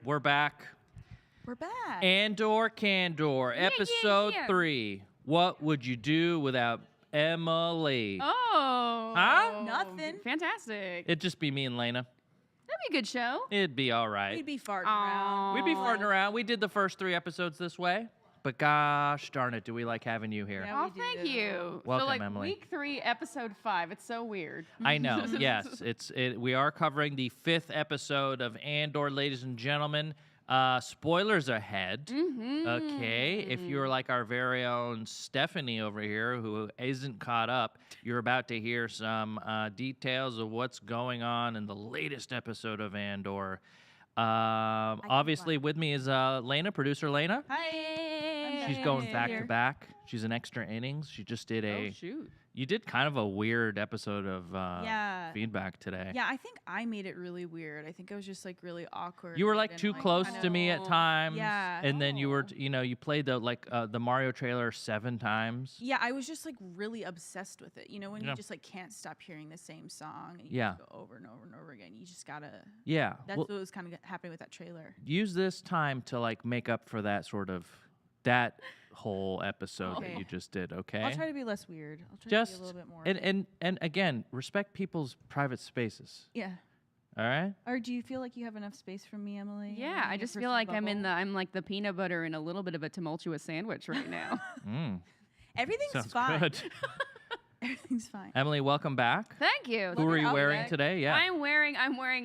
we're back. We're back. Andor, Candor, episode 3. What would you do without Emily? Oh. Huh? Nothing. Fantastic. It'd just be me and Lena. That'd be a good show. It'd be all right. We'd be farting around. We'd be farting around. We did the first 3 episodes this way. But gosh darn it, do we like having you here. Yeah. Oh, thank you. Welcome, so like Emily. week 3, episode 5. It's so weird. I know, yes. We are covering the 5th episode of Andor, ladies and gentlemen. Spoilers ahead. Okay, if you're like our very own Stephanie over here who isn't caught up, you're about to hear some details of what's going on in the latest episode of Andor. Obviously, with me is Lena, producer Lena. Hi. She's going back to back. She's an extra innings. She just did a. Oh, shoot. You did kind of a weird episode of Yeah. feedback today. Yeah, I think I made it really weird. I think I was just like really awkward. You were like and, too close kind to me at times. Yeah. And then you were, you played the Mario trailer 7 times. Yeah, I was just like really obsessed with it. You know, when Yeah. you just like can't stop hearing the same song and you Yeah. just go over and over and over again. You just gotta. Yeah. That's Well, what was kind of happening with that trailer. use this time to like make up for that that whole episode that Okay. you just did, okay? I'll try to be less weird. I'll try just to be a little bit more. and again, respect people's private spaces. Yeah. All right? Or do you feel like you have enough space for me, Emily? Yeah, I just feel like I'm like the peanut butter in a little bit of a tumultuous sandwich right now. Everything's Sounds fine. good. Everything's fine. Emily, welcome back. Thank you. Who are you outfit. wearing today? Yeah. I'm wearing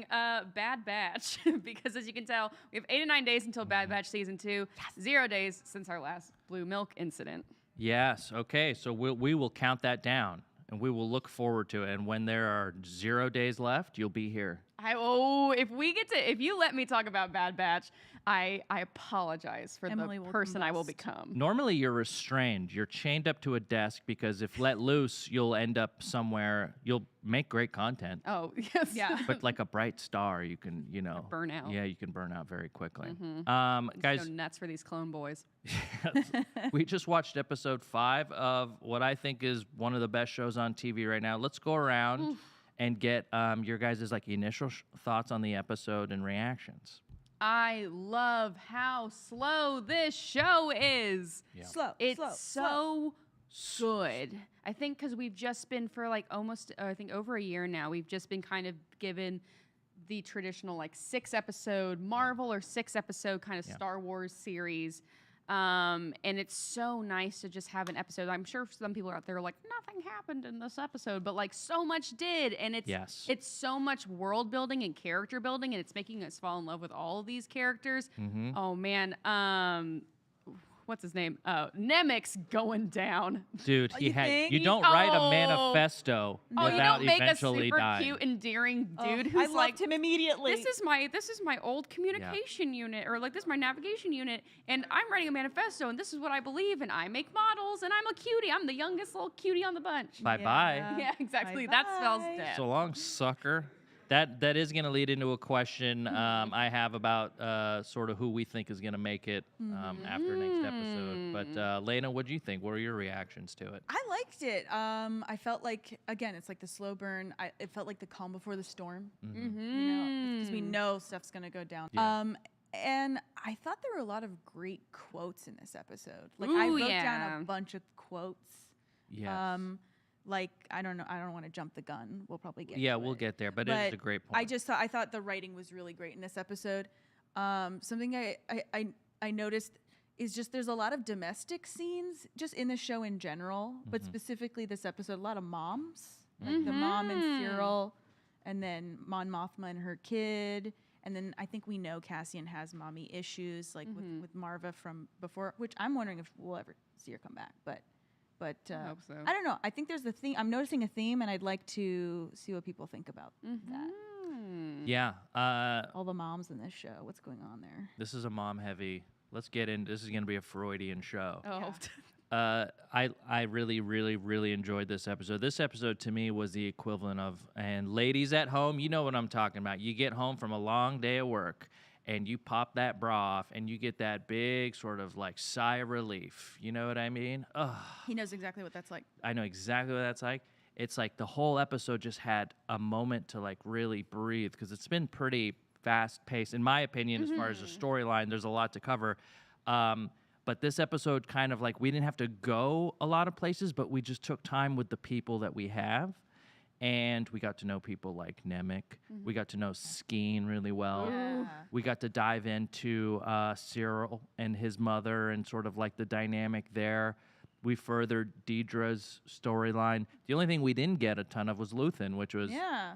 Bad Batch because as you can tell, we have 8 to 9 days until Bad Batch season 2. 0 days since our last blue milk incident. Yes. Okay. So we will count that down, and we will look forward to it. And when there are 0 days left, you'll be here. If you let me talk about Bad Batch, I apologize for Emily the will person I will combust. become. Normally, you're restrained. You're chained up to a desk because if let loose, you'll end up somewhere. You'll make great content. Oh yes. Yeah. But like a bright star, you can, burn out. Yeah, you can burn out very quickly. Guys, Guys, go nuts for these clone boys. we just watched episode 5 of what I think is one of the best shows on TV right now. Let's go around and get your guys' like initial thoughts on the episode and reactions. I love how slow this show is. Yeah. It's so good. I think because we've just been for like I think over a year now, we've just been kind of given the traditional like 6-episode Marvel or 6-episode kind of Star Wars series. And it's so nice to just have an episode. I'm sure some people out there are like, nothing happened in this episode, but like so much did. And it's so much world building and character building, and it's making us fall in love with all of these characters. Oh man. What's his name? Nemec's going down. Dude, you think? you don't write a Oh. manifesto Oh, you without don't make a eventually super dying. cute, endearing dude I who's loved like, him immediately. this is my old communication unit, or like this is my navigation unit, and I'm writing a manifesto, and this is what I believe, and I make models, and I'm a cutie. I'm the youngest little cutie on the bunch. Bye-bye. Yeah, exactly. That spells Bye-bye. death. So long, sucker. That is going to lead into a question I have about sort of who we think is going to make it after next episode. But Lena, what do you think? What are your reactions to it? I liked it. I felt like, again, it's like the slow burn. It felt like the calm before the storm. You know, because we know stuff's gonna go down. Yeah. And I thought there were a lot of great quotes in this episode. Like I Ooh, wrote yeah. down a bunch of quotes. Yes. Like I don't know. I don't want to jump the gun. We'll probably get. Yeah, to we'll it. get there, but it is a great point. I thought the writing was really great in this episode. Something I noticed is just there's a lot of domestic scenes just in the show in general, but specifically this episode, a lot of moms, like the mom and Cyril, and then Mon Mothma and her kid, and then I think we know Cassian has mommy issues, like with Marva from before, which I'm wondering if we'll ever see her come back, but. I hope so. I don't know. I think there's a theme. I'm noticing a theme, and I'd like to see what people think about that. Yeah. All the moms in this show. What's going on there? This is a mom-heavy. Let's get in. This is going to be a Freudian show. Oh. I really, really, really enjoyed this episode. This episode to me was the equivalent of, and ladies at home, you know what I'm talking about. You get home from a long day of work, and you pop that bra off, and you get that big sort of like sigh of relief. You know what I mean? Ugh. He knows exactly what that's like. I know exactly what that's like. It's like the whole episode just had a moment to like really breathe because it's been pretty fast pace, in my opinion, as far as the storyline. There's a lot to cover. But this episode kind of like, we didn't have to go a lot of places, but we just took time with the people that we have. And we got to know people like Nemec. We got to know Skeen really well. Yeah. We got to dive into Cyril and his mother and sort of like the dynamic there. We furthered Deidre's storyline. The only thing we didn't get a ton of was Luthen, which was,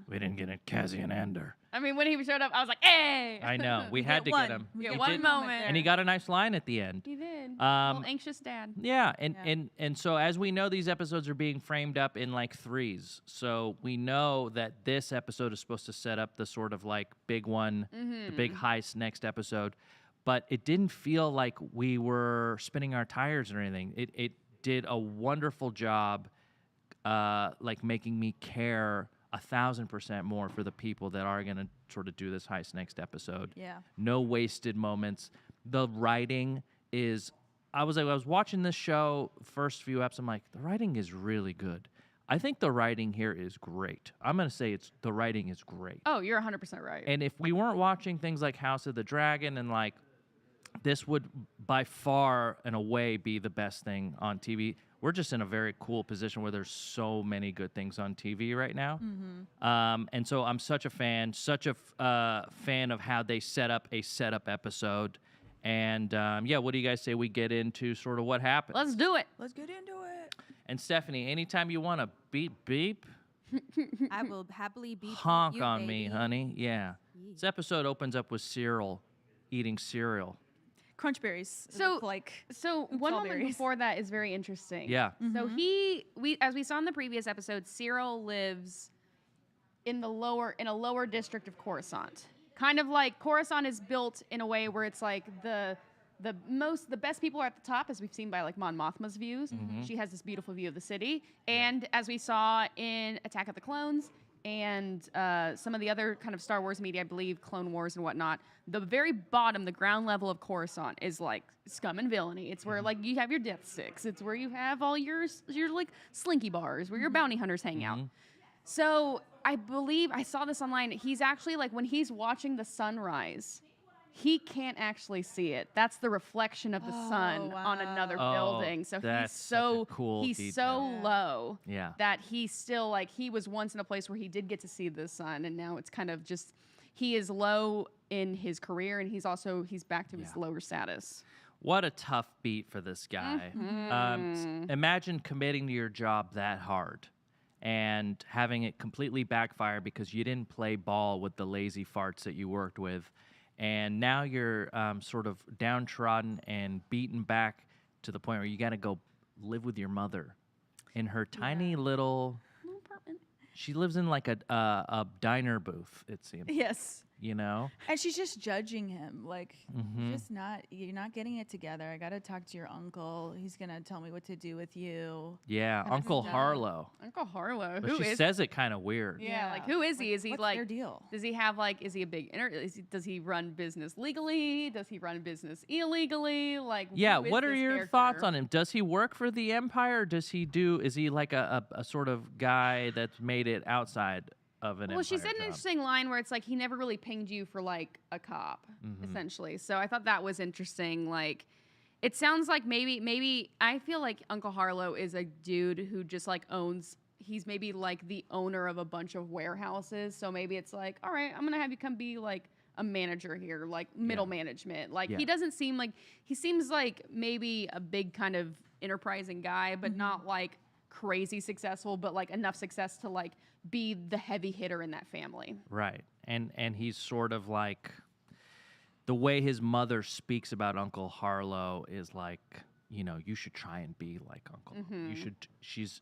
we didn't get a Cassian Andor. I mean, when he showed up, I was like, hey! I know. We had to one. get him. We Get get one one moment. moment And he got a nice line at the end. He did. Um, Little anxious dad. Yeah, and so as we know, these episodes are being framed up in like threes. So we know that this episode is supposed to set up the sort of like big one, the big heist next episode. But it didn't feel like we were spinning our tires or anything. It did a wonderful job, like making me care 1,000% more for the people that are gonna sort of do this heist next episode. Yeah. No wasted moments. The writing is. I was watching this show first few episodes. I'm like, the writing is really good. I think the writing here is great. I'm gonna say the writing is great. Oh, you're 100% right. And if we weren't watching things like House of the Dragon and like, this would by far and away be the best thing on TV. We're just in a very cool position where there's so many good things on TV right now. And so I'm such a fan of how they set up a setup episode. And yeah, what do you guys say we get into sort of what happened? Let's do it. Let's get into it. And Stephanie, anytime you want to beep, I will happily be honk you, on me, baby. honey. Yeah. This episode opens up with Cyril eating cereal. Crunch berries. So- like So Oops, one all moment berries. before that is very interesting. Yeah. So as we saw in the previous episode, Cyril lives in a lower district of Coruscant. Kind of like Coruscant is built in a way where it's like the best people are at the top, as we've seen by like Mon Mothma's views. She has this beautiful view of the city, and as we saw in Attack of the Clones and some of the other kind of Star Wars media, I believe Clone Wars and whatnot, the very bottom, the ground level of Coruscant is like scum and villainy. It's where like you have your death sticks. It's where you have all your like slinky bars, where your bounty hunters hang out. So I believe I saw this online. He's actually like when he's watching the sunrise, he can't actually see it. That's the reflection of the sun on another wow. building. So That's he's such a so cool he's detail. so Yeah. low Yeah. that he's still like he was once in a place where he did get to see the sun, and now it's kind of just he is low in his career, and he's back to his lower status. What a tough beat for this guy. Imagine committing to your job that hard and having it completely backfire because you didn't play ball with the lazy farts that you worked with. And now you're sort of downtrodden and beaten back to the point where you got to go live with your mother in her tiny little. Little apartment. She lives in like a diner booth, it seems. yes. You know? And she's just judging him. Like, you're not getting it together. I got to talk to your uncle. He's going to tell me what to do with you. Yeah, Kinda Uncle dumb. Harlow. Uncle Harlow. But Who she is? says it kind of weird. Yeah, like who is he? Is he What's like their deal? Does he have like? Is he a big? Does he run business legally? Does he run business illegally? Like, Yeah, who is what are this your thoughts character? on him? Does he work for the Empire? Is he like a sort of guy that's made it outside of an Well, she Empire said an job? interesting line where it's like he never really pinged you for like a cop, essentially. So I thought that was interesting. Like, it sounds like maybe I feel like Uncle Harlow is a dude who just like owns. He's maybe like the owner of a bunch of warehouses. So maybe it's like, all right, I'm gonna have you come be like a manager here, like middle management. Like Yeah. he doesn't seem like he seems like maybe a big kind of enterprising guy, but not like crazy successful, but like enough success to like be the heavy hitter in that family. Right. And he's sort of like the way his mother speaks about Uncle Harlow is like, you know, you should try and be like Uncle. You should she's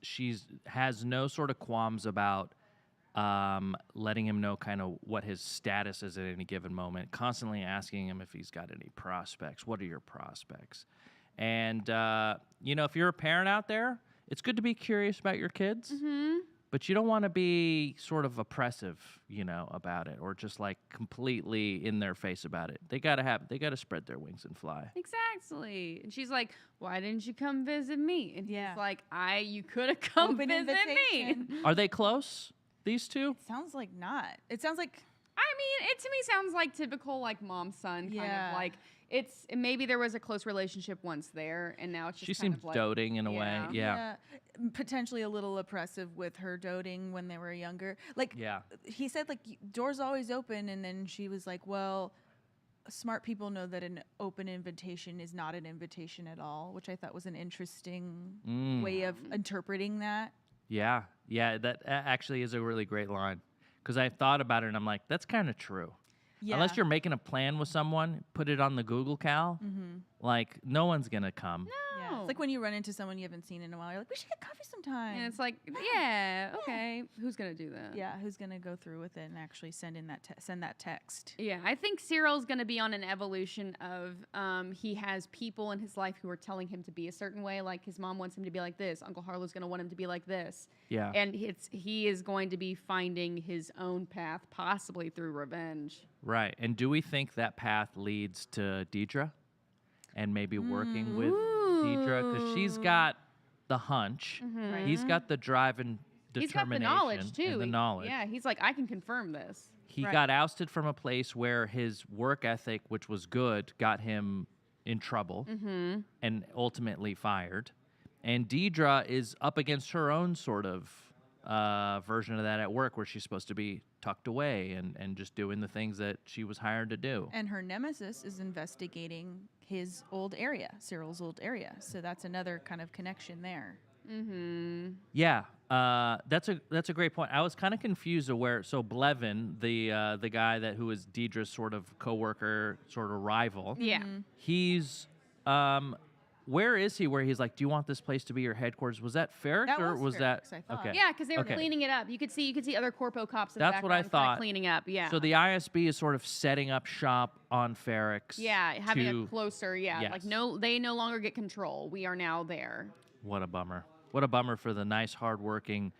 has no sort of qualms about letting him know kind of what his status is at any given moment, constantly asking him if he's got any prospects. What are your prospects? And you know, if you're a parent out there, it's good to be curious about your kids. But you don't want to be sort of oppressive, you know, about it, or just like completely in their face about it. They gotta spread their wings and fly. Exactly. And she's like, "Why didn't you come visit me?" And Yeah. he's like, you could have come Open visit me." invitation. Are they close, these two? Sounds like not. It sounds like I mean, it to me sounds like typical like mom-son kind Yeah. of like maybe there was a close relationship once there, and now it's just She kind seems of like doting in a way. Yeah. Potentially a little oppressive with her doting when they were younger. Like Yeah. he said, like doors always open, and then she was like, well, smart people know that an open invitation is not an invitation at all, which I thought was an interesting way of interpreting that. Yeah. Yeah. That actually is a really great line because I thought about it and I'm like, that's kind of true. Yeah. Unless you're making a plan with someone, put it on the Google Cal. Like, no one's going to come. Yeah. It's like when you run into someone you haven't seen in a while, you're like, we should get coffee sometime. and it's like, yeah, okay, who's gonna do that? yeah, who's gonna go through with it and actually send in that send that text? Yeah, I think Cyril's going to be on an evolution of he has people in his life who are telling him to be a certain way. Like his mom wants him to be like this. Uncle Harlow's going to want him to be like this. Yeah. And he is going to be finding his own path, possibly through revenge. Right. And do we think that path leads to Deidre and maybe working with Deidre? Because she's got the hunch. Right. He's got the drive and He's got the determination. knowledge too. And the knowledge. Yeah, he's like, I can confirm this. He Right. got ousted from a place where his work ethic, which was good, got him in trouble and ultimately fired. And Deidre is up against her own sort of version of that at work where she's supposed to be tucked away and just doing the things that she was hired to do. And her nemesis is investigating his old area, Cyril's old area. So that's another kind of connection there. Yeah, that's a great point. I was kind of confused of where. So Blevin, the guy who was Deidre's sort of coworker, sort of rival. Yeah. He's where is he? Where he's like, do you want this place to be your headquarters? Was that Ferrex That or was was that Ferrex, I thought. okay? Yeah, because they were Okay. cleaning it up. You could see other corpo cops in That's the what I background kinda thought. cleaning up. Yeah. So the ISB is sort of setting up shop on Ferrex. yeah, having to, a closer. Yeah, like Yes. they no longer get control. We are now there. What a bummer. What a bummer for the nice, hardworking,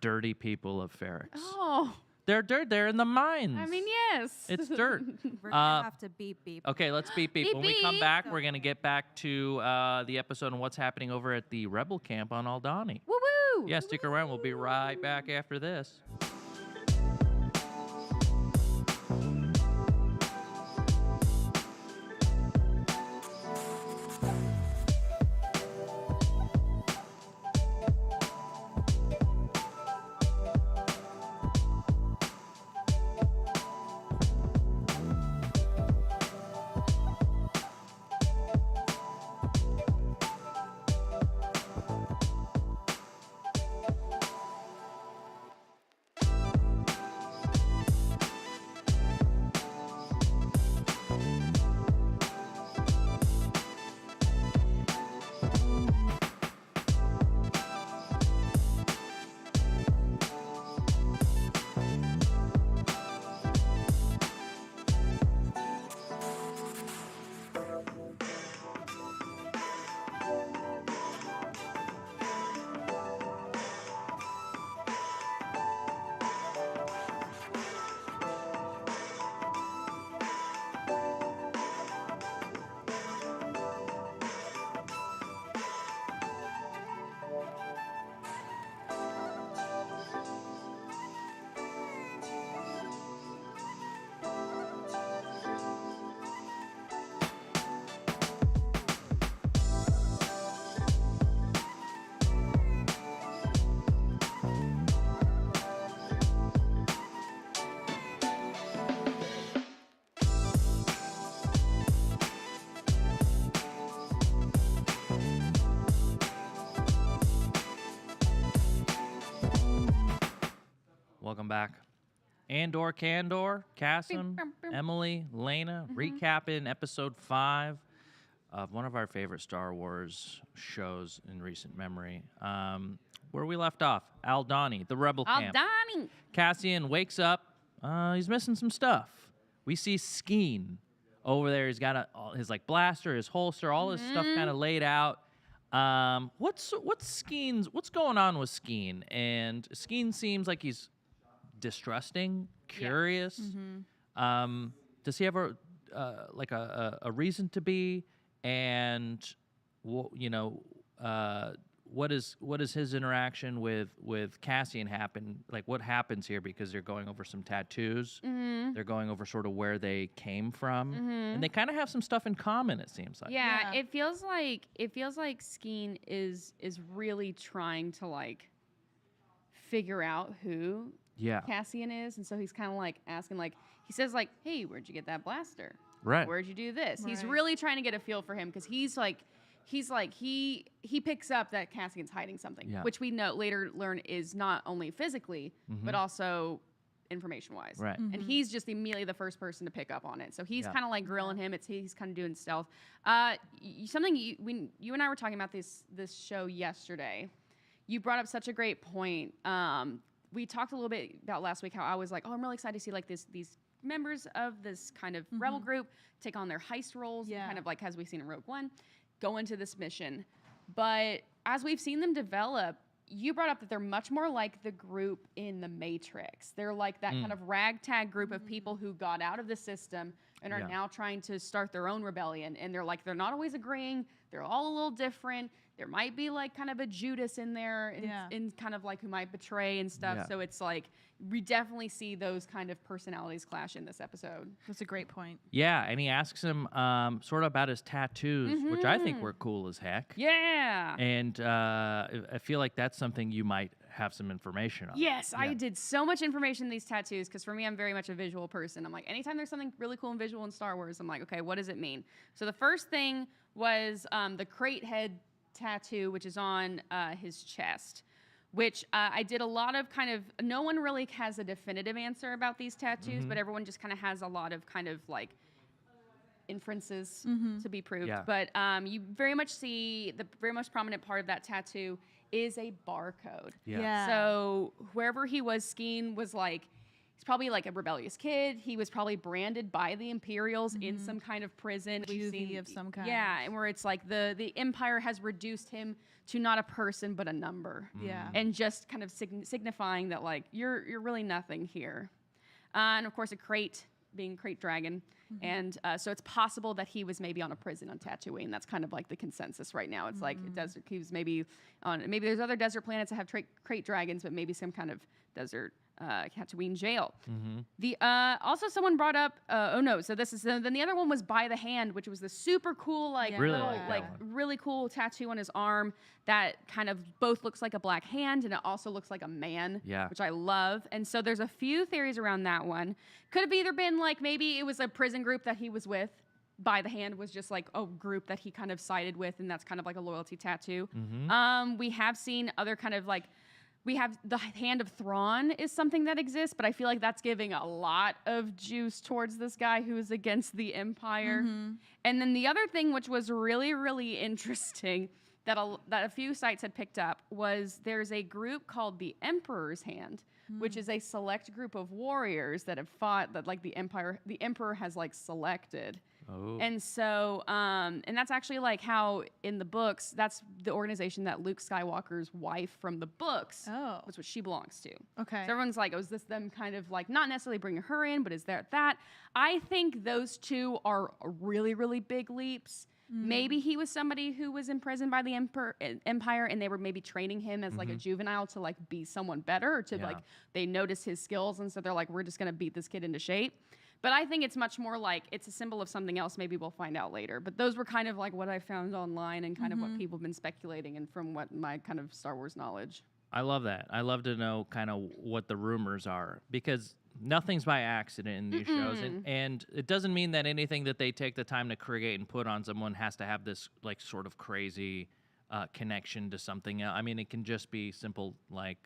dirty people of Ferrex. Oh, They're dirt. They're in the mines. I mean, yes. It's dirt. We're gonna have to beep beep. Okay, let's beep beep. Beep, When we come beep. back, we're gonna get back to the episode and what's happening over at the Rebel Camp on Aldani. Woo woo. Yeah, stick around. We'll be right back after this. Welcome back. Andor, Candor, Kassem, Emily, Lena, recapping episode 5 of one of our favorite Star Wars shows in recent memory. Where we left off, Aldani, the rebel camp. Aldani. Cassian wakes up. He's missing some stuff. We see Skeen over there. He's got his like blaster, his holster, all his stuff kind of laid out. What's going on with Skeen? And Skeen seems like he's distrusting, curious. Does he have a reason to be? And what is his interaction with Cassian happen? Like, what happens here? Because they're going over some tattoos. They're going over sort of where they came from, and they kind of have some stuff in common. It seems like. Yeah, it feels like Skeen is really trying to like figure out who Cassian is, and so he's kind of like asking, like he says, like, "Hey, where'd you get that blaster? Right. Where'd you do this?" Right. He's really trying to get a feel for him because he picks up that Cassian's hiding something, which we later learn is not only physically but also information-wise. Right. And he's just immediately the first person to pick up on it. So he's kind of like grilling him. He's kind of doing stealth. Something you and I were talking about this show yesterday. You brought up such a great point. We talked a little bit about last week how I was like, oh, I'm really excited to see like these members of this kind of rebel group take on their heist roles, and kind of like as we've seen in Rogue One, go into this mission. But as we've seen them develop, you brought up that they're much more like the group in The Matrix. They're like that kind of ragtag group of people who got out of the system and are now trying to start their own rebellion. And they're not always agreeing. They're all a little different. There might be like kind of a Judas in there in kind of like who might betray and stuff. So it's like we definitely see those kind of personalities clash in this episode. That's a great point. Yeah, and he asks him sort of about his tattoos, which I think were cool as heck. Yeah. And I feel like that's something you might have some information on. Yes, I did so much information in these tattoos because for me, I'm very much a visual person. I'm like, anytime there's something really cool and visual in Star Wars, I'm like, okay, what does it mean? So the first thing was the crate head tattoo, which is on his chest, which I did a lot of kind of, no one really has a definitive answer about these tattoos, but everyone just kind of has a lot of kind of like inferences to be proved. But you very much see the very most prominent part of that tattoo is a barcode. So wherever he was, Skeen was like, he's probably like a rebellious kid. He was probably branded by the Imperials in some kind of prison. We've seen of some kind. Yeah, and where it's like the Empire has reduced him to not a person but a number. And just kind of signifying that like you're really nothing here. And of course a crate being crate dragon. And so it's possible that he was maybe on a prison on Tatooine. That's kind of like the consensus right now. It's like he was maybe on, maybe there's other desert planets that have crate dragons, but maybe some kind of desert Tatooine jail. The also someone brought up so this is then the other one was by the hand, which was the super cool really cool tattoo on his arm that kind of both looks like a black hand and it also looks like a man, which I love. And so there's a few theories around that one. Could have either been like maybe it was a prison group that he was with. By the hand was just like a group that he kind of sided with, and that's kind of like a loyalty tattoo. We have seen other kind of like, we have the Hand of Thrawn is something that exists, but I feel like that's giving a lot of juice towards this guy who is against the Empire. And then the other thing, which was really, really interesting, that a few sites had picked up, was there's a group called the Emperor's Hand, which is a select group of warriors that have fought that like the Emperor has like selected. And so, and that's actually like how in the books, that's the organization that Luke Skywalker's wife from the books, that's what she belongs to. Okay. So everyone's like, oh, is this them kind of like, not necessarily bringing her in, but is there that? I think those two are really, really big leaps. Maybe he was somebody who was imprisoned by the Empire and they were maybe training him as like a juvenile to like be someone better or to like, they notice his skills and so they're like, we're just going to beat this kid into shape. But I think it's much more like it's a symbol of something else. Maybe we'll find out later. But those were kind of like what I found online and kind of what people have been speculating and from what my kind of Star Wars knowledge. I love that. I love to know kind of what the rumors are because nothing's by accident in these shows. And it doesn't mean that anything that they take the time to create and put on someone has to have this like sort of crazy connection to something else. I mean, it can just be simple like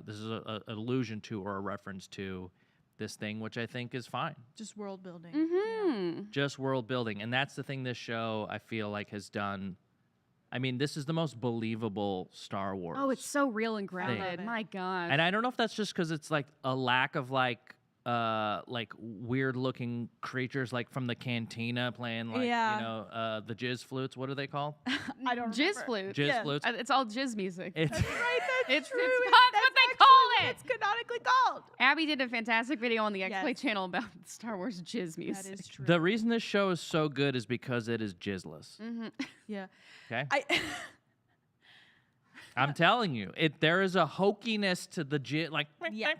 this is an allusion to or a reference to this thing, which I think is fine. Just world building. Just world building. And that's the thing this show, I feel like, has done. I mean, this is the most believable Star Wars. Oh, it's so real and grounded. My God. And I don't know if that's just because it's like a lack of like weird looking creatures like from the cantina playing like, you know, the jizz flutes. What are they called? I don't Jizz flutes. Jizz flutes. It's all jizz music. It's Right, that's true. It's what they call it. It's canonically called. Abby did a fantastic video on the X-Play channel about Star Wars jizz music. That is true. the reason this show is so good is because it is jizzless. Yeah. Okay. I'm telling you, there is a hokiness to the like Yeah.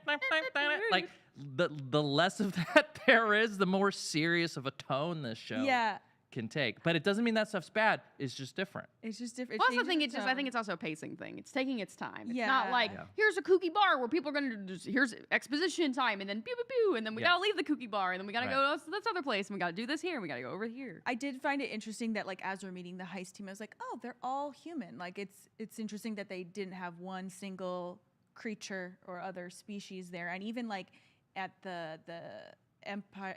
like the less of that there is, the more serious of a tone this show Yeah. can take. But it doesn't mean that stuff's bad. It's just different. It's just different. Well, I also think I think it's also a pacing thing. It's taking its time. It's not Yeah. like Yeah. here's a kooky bar where people are gonna just here's exposition time and then pew pew pew and then we Yeah. gotta leave the kooky bar and then we gotta Right. go to this other place and we gotta do this here and we gotta go over here. I did find it interesting that like as we're meeting the heist team, I was like, oh, they're all human. Like it's interesting that they didn't have one single creature or other species there, and even like at the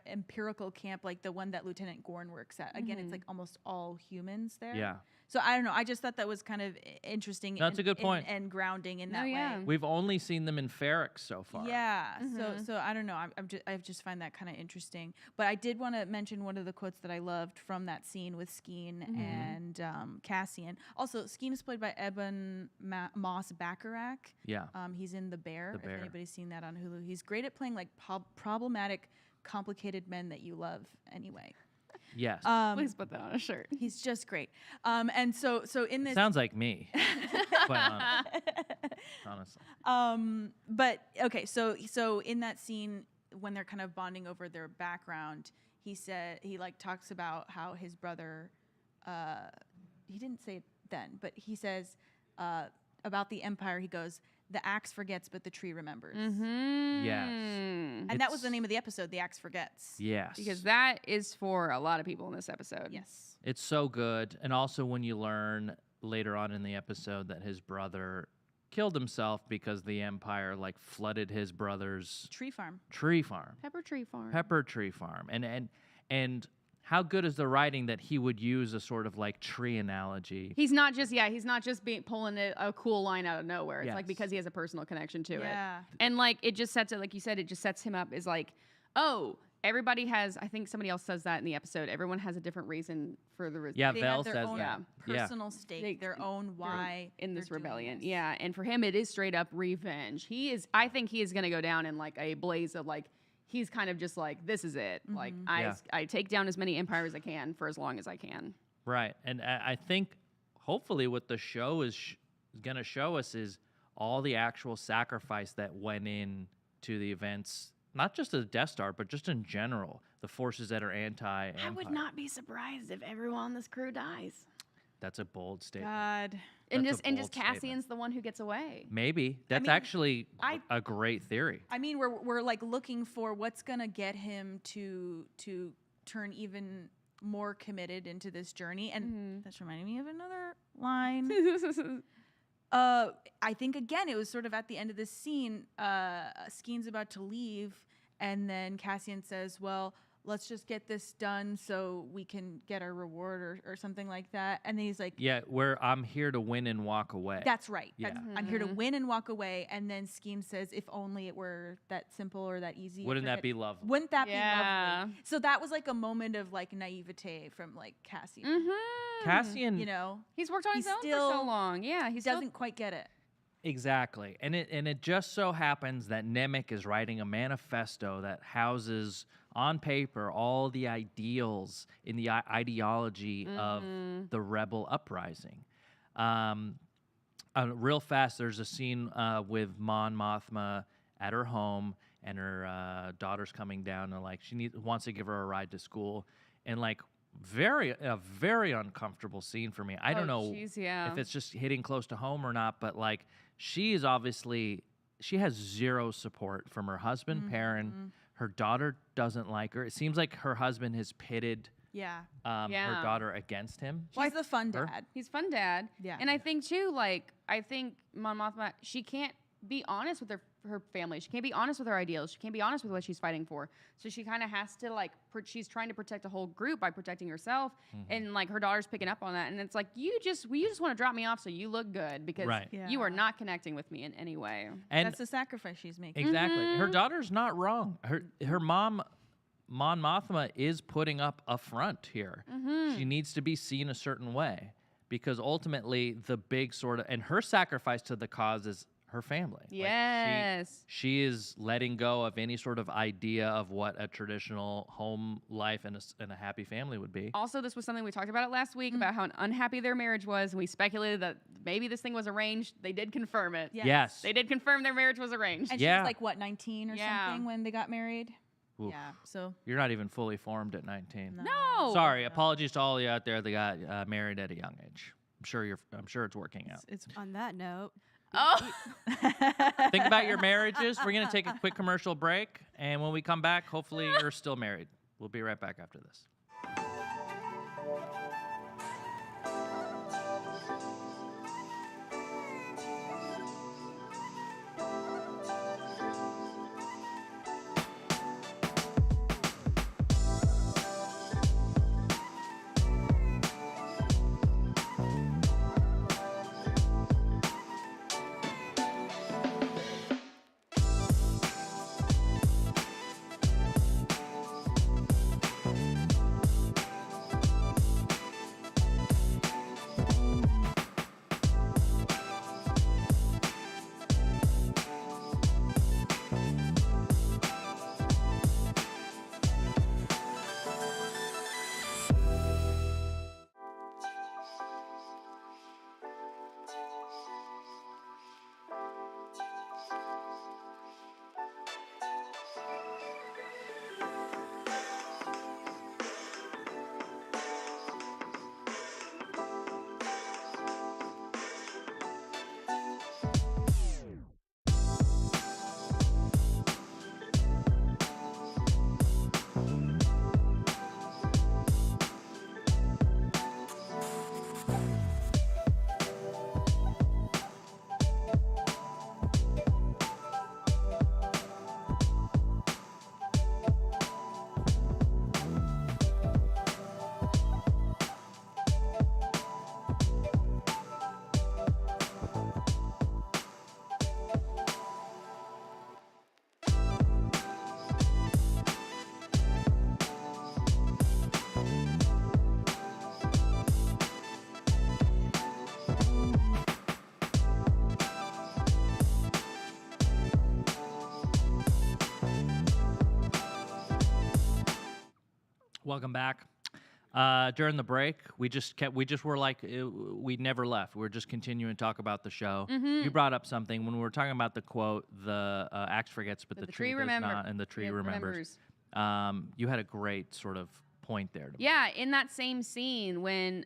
empirical camp, like the one that Lieutenant Gorn works at. Again, it's like almost all humans there. Yeah. So I don't know. I just thought that was kind of interesting. That's a good point. And grounding in that yeah. way. We've only seen them in Ferrex so far. Yeah. So I don't know. I just find that kind of interesting. But I did want to mention one of the quotes that I loved from that scene with Skeen and Cassian. Also, Skeen is played by Eben Moss Bacharach. Yeah. He's in The Bear. The Bear. If anybody's seen that on Hulu, he's great at playing like problematic, complicated men that you love anyway. Yes. Please put that on a shirt. He's just great. And so in this Sounds like me. Quite honestly. But okay, so in that scene when they're kind of bonding over their background, he like talks about how his brother, he didn't say it then, but he says about the Empire. He goes, "The axe forgets, but the tree remembers." Yes. And that was the name of the episode, "The Axe Forgets." Yes. Because that is for a lot of people in this episode. Yes. It's so good. And also when you learn later on in the episode that his brother killed himself because the Empire like flooded his brother's Tree farm. tree farm. Pepper tree farm. Pepper tree farm. And how good is the writing that he would use a sort of like tree analogy? He's not just pulling a cool line out of nowhere. It's like Yes. because he has a personal connection to Yeah. it. And like it just sets it, like you said, it just sets him up as like, oh, everybody has, I think somebody else says that in the episode, everyone has a different reason for the Yeah, They Vel have their says own that. personal stake, their own why in this they're doing rebellion. this. Yeah. And for him, it is straight up revenge. I think he is going to go down in like a blaze of like, he's kind of just like, this is it. Like, I take down as many empires as I can for as long as I can. Right. And I think hopefully what the show is going to show us is all the actual sacrifice that went in to the events, not just of the Death Star, but just in general, the forces that are anti-Empire. I would not be surprised if everyone on this crew dies. That's a bold statement. God. And That's a just bold statement. Cassian's the one who gets away. Maybe. That's mean, actually a great theory. I mean, we're like looking for what's gonna get him to turn even more committed into this journey, and that's reminding me of another line. I think again, it was sort of at the end of this scene. Skeen's about to leave, and then Cassian says, "Well, let's just get this done so we can get our reward," or something like that. And then he's like, Yeah, where I'm here to win and walk away. "That's right. Yeah. I'm here to win and walk away." And then Skeen says, "If only it were that simple or that easy." Wouldn't that be lovely? Wouldn't that Yeah. be lovely? So that was like a moment of like naivete from like Cassian. Cassian, You know, He's worked on He his own for still so long. Yeah, he doesn't quite get it. exactly. And it just so happens that Nemec is writing a manifesto that houses on paper all the ideals in the ideology of the rebel uprising. Real fast, there's a scene with Mon Mothma at her home, and her daughter's coming down, and like wants to give her a ride to school, and like a very uncomfortable scene for me. I don't know if it's just hitting close to home or not, but like she has zero support from her husband, Perrin. Her daughter doesn't like her. It seems like her husband has pitted Yeah. her daughter against him. He's the fun Her? dad. He's fun dad. Yeah. And I think too, like, I think Mon Mothma, she can't be honest with her family. She can't be honest with her ideals. She can't be honest with what she's fighting for. So she kind of has to like, she's trying to protect the whole group by protecting herself. And like her daughter's picking up on that. And it's like, you just want to drop me off so you look good because Right. you are not connecting with me in any way. And That's the sacrifice she's making. exactly, her daughter's not wrong. Her mom, Mon Mothma, is putting up a front here. She needs to be seen a certain way because ultimately the big sort of, and her sacrifice to the cause is her family. Like, Yes. she is letting go of any sort of idea of what a traditional home life and a happy family would be. Also, this was something we talked about it last week about how unhappy their marriage was, and we speculated that maybe this thing was arranged. They did confirm it. Yes. They did confirm their marriage was arranged. And she was like, what, 19 or Yeah. something when they got married? Oof. Yeah, so. You're not even fully formed at 19. No. Sorry, apologies to all you out there that got married at a young age. I'm sure it's working out. It's On that note, Oh. Think about your marriages. We're going to take a quick commercial break. And when we come back, hopefully you're still married. We'll be right back after this. Welcome back. During the break, we just were like, we never left. We were just continuing to talk about the show. You brought up something when we were talking about the quote, the axe forgets, but the tree does not, and the tree remembers. You had a great sort of point there. Yeah, in that same scene when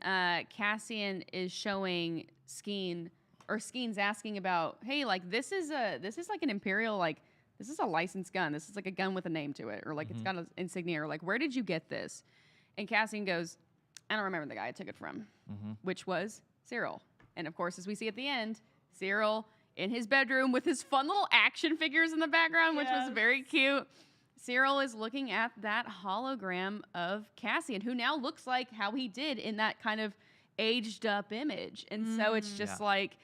Cassian is showing Skeen, or Skeen's asking about, hey, like this is like an Imperial, like this is a licensed gun. This is like a gun with a name to it, or like it's got an insignia, or like where did you get this? And Cassian goes, I don't remember the guy I took it from, which was Cyril. And of course, as we see at the end, Cyril in his bedroom with his fun little action figures in the background, which was very cute. Cyril is looking at that hologram of Cassian, who now looks like how he did in that kind of aged up image. And so it's just like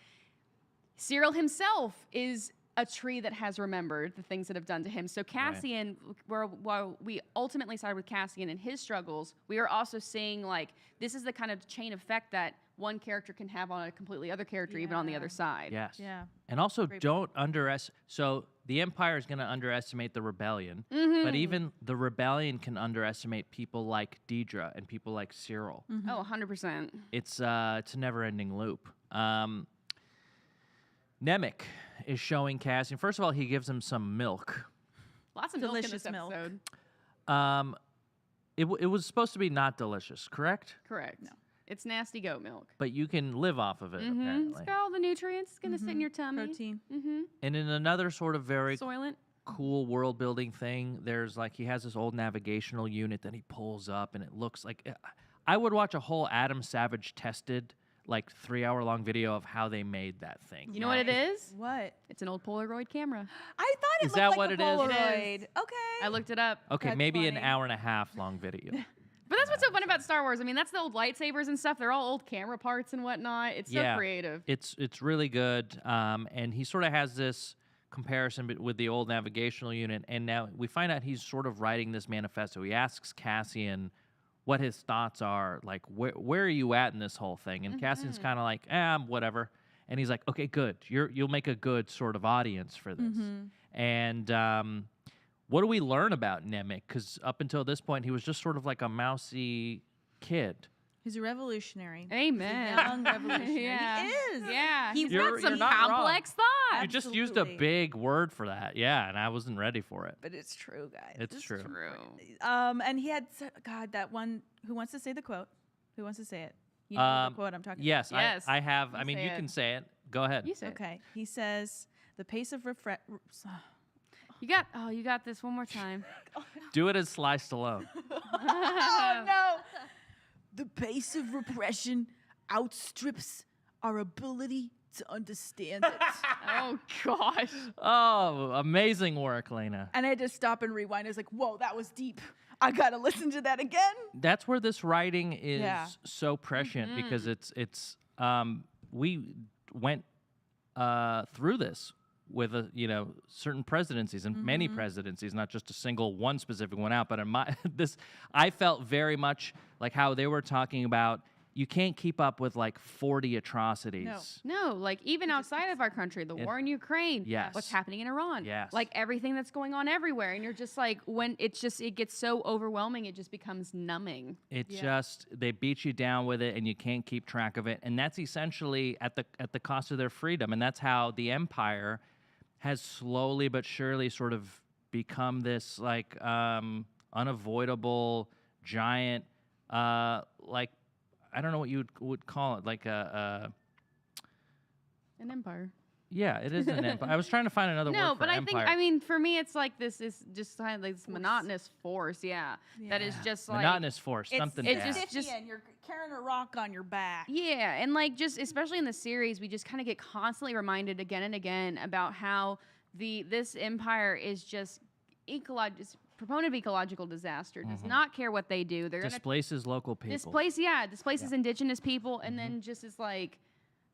Cyril himself is a tree that has remembered the things that have done to him. So Cassian, while we ultimately side with Cassian and his struggles, we are also seeing like this is the kind of chain effect that one character can have on a completely other character, even on the other side. Yes. Yeah. And also don't underestimate. So the Empire is going to underestimate the rebellion, but even the rebellion can underestimate people like Deidre and people like Cyril. Oh, 100%. It's a never-ending loop. Nemec is showing Cassian. First of all, he gives him some milk. Lots of milk in Delicious this milk. episode. It was supposed to be not delicious, correct? Correct. No. It's nasty goat milk. But you can live off of it, apparently. It's got all the nutrients. It's going to sit in your tummy. Protein. And in another sort of very Soylent. cool world building thing, there's like he has this old navigational unit that he pulls up, and it looks like I would watch a whole Adam Savage tested like 3-hour-long video of how they made that thing. You know what it is? What? It's an old Polaroid camera. I thought it Is looked that like what a it is? Polaroid. It is. Okay. I looked it up. Okay, That's maybe an funny. hour and a half long video. But that's what's so fun about Star Wars. I mean, that's the old lightsabers and stuff. They're all old camera parts and whatnot. It's so creative. It's really good. And he sort of has this comparison with the old navigational unit, and now we find out he's sort of writing this manifesto. He asks Cassian what his thoughts are, like where are you at in this whole thing? And Cassian's kind of like, whatever. And he's like, okay, good. You'll make a good sort of audience for this. And what do we learn about Nemec? Because up until this point, he was just sort of like a mousy kid. He's a revolutionary. Amen. He's a young revolutionary. Yeah. He is. Yeah, he's You're- got some you're not wrong. complex thoughts. You just used a Absolutely. big word for that. Yeah, and I wasn't ready for it. But it's true, guys. It's true. And he had God, that one. Who wants to say the quote? Who wants to say it? You know the quote I'm talking Yes, Yes, I have. I you mean, say you it. can say it. Go ahead. You say about. it. Okay. He says the pace of You got this one more time. Do it as Sly Stallone. Oh no! The pace of repression outstrips our ability to understand it. Oh gosh. Oh, amazing work, Lena. And I had to stop and rewind. I was like, "Whoa, that was deep. I gotta listen to that again." That's where this writing is Yeah. so prescient because it's we went through this with certain presidencies and many presidencies, not just a single one specific one out. But in I felt very much like how they were talking about. You can't keep up with like 40 atrocities. No, like even outside of our country, the war in Ukraine, Yes. what's happening in Iran, Yes. like everything that's going on everywhere, and you're just like, when it gets so overwhelming, it just becomes numbing. It just they beat you down with it, and you can't keep track of it, and that's essentially at the cost of their freedom, and that's how the empire has slowly but surely sort of become this like unavoidable giant like. I don't know what you would call it, like An empire. yeah, it is an empire. I was trying to find another word No, for but I empire. think, I mean, for me, it's like this is just kind of like this monotonous force, that is just like monotonous force, it's- something it's bad. just- and you're carrying a rock on your back. Yeah, and like just especially in the series, we just kind of get constantly reminded again and again about how this empire is just proponent of ecological disaster, does not care what they do. They're gonna Displaces local people. displaces indigenous people, and then just is like,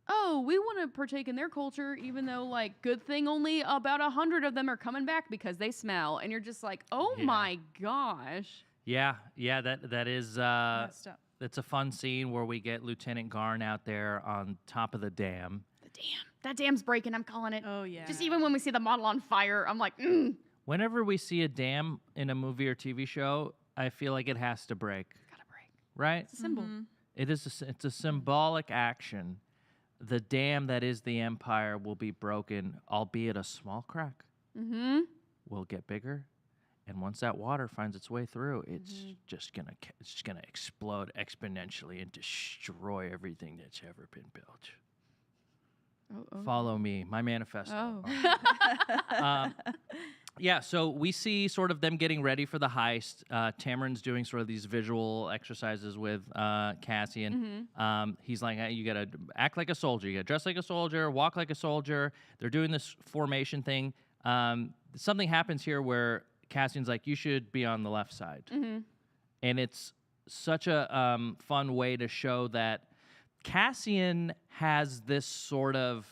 oh, we want to partake in their culture, even though like good thing only about 100 of them are coming back because they smell, and you're just like, oh Yeah. my gosh. Yeah, that is Messed up. it's a fun scene where we get Lieutenant Garn out there on top of the dam. That dam's breaking. I'm calling it. Oh yeah. Just even when we see the model on fire, I'm like, Whenever we see a dam in a movie or TV show, I feel like it has to break, gotta break. right? It's a symbol. It's a symbolic action. The dam that is the empire will be broken, albeit a small crack. Mm-hmm. Will get bigger, and once that water finds its way through, it's just gonna explode exponentially and destroy everything that's ever been built. Follow me, my manifesto. Oh. Yeah, so we see sort of them getting ready for the heist. Tamarin's doing sort of these visual exercises with Cassian. He's like, "Hey, you gotta act like a soldier. You gotta dress like a soldier, walk like a soldier." They're doing this formation thing. Something happens here where Cassian's like, "You should be on the left side." And it's such a fun way to show that Cassian has this sort of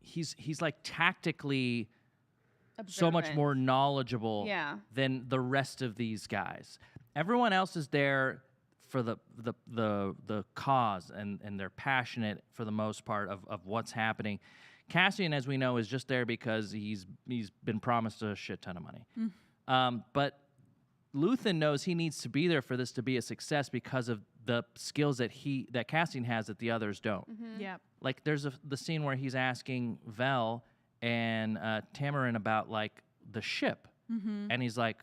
he's like tactically so much Observant. more knowledgeable Yeah. than the rest of these guys. Everyone else is there for the cause, and they're passionate for the most part of what's happening. Cassian, as we know, is just there because he's been promised a shit ton of money. But Luthen knows he needs to be there for this to be a success because of the skills that Cassian has that the others don't. Yep. Like there's the scene where he's asking Vel and Tamarin about like the ship, and he's like,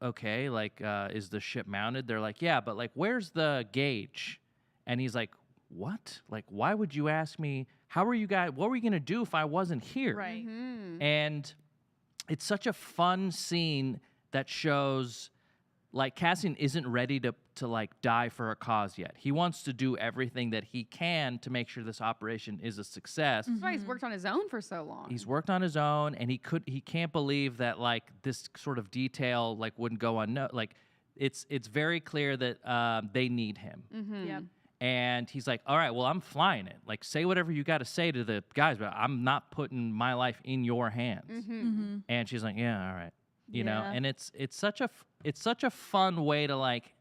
"Okay, like is the ship mounted?" They're like, "Yeah, but like where's the gauge?" And he's like, "What? Like why would you ask me? How are you guys? What were you gonna do if I wasn't here?" Right. And it's such a fun scene that shows like Cassian isn't ready to like die for a cause yet. He wants to do everything that he can to make sure this operation is a success. That's why he's worked on his own for so long. He's worked on his own, and he can't believe that like this sort of detail like wouldn't go unnoticed. Like it's very clear that they need him. Yep. And he's like, "All right, well, I'm flying it. Like, say whatever you got to say to the guys, but I'm not putting my life in your hands." And she's like, "Yeah, all right." You know, Yeah. and it's such a fun way to like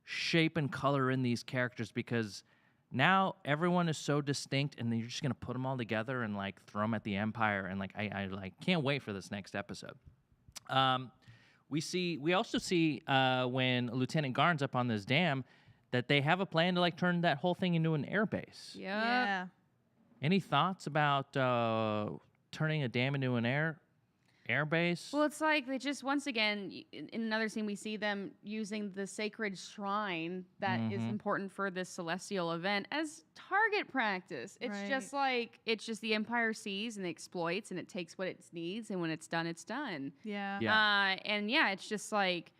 shape and color in these characters because now everyone is so distinct, and then you're just gonna put them all together and like throw them at the Empire, and like I like can't wait for this next episode. We also see when Lieutenant Garn's up on this dam that they have a plan to like turn that whole thing into an airbase. Yeah. Any thoughts about turning a dam into an airbase? Well, it's like they just, once again, in another scene, we see them using the sacred shrine that is important for this celestial event as target practice. It's just like, it's just the Empire sees and exploits, and it takes what it needs, and when it's done, it's done. Yeah. And yeah, it's just like,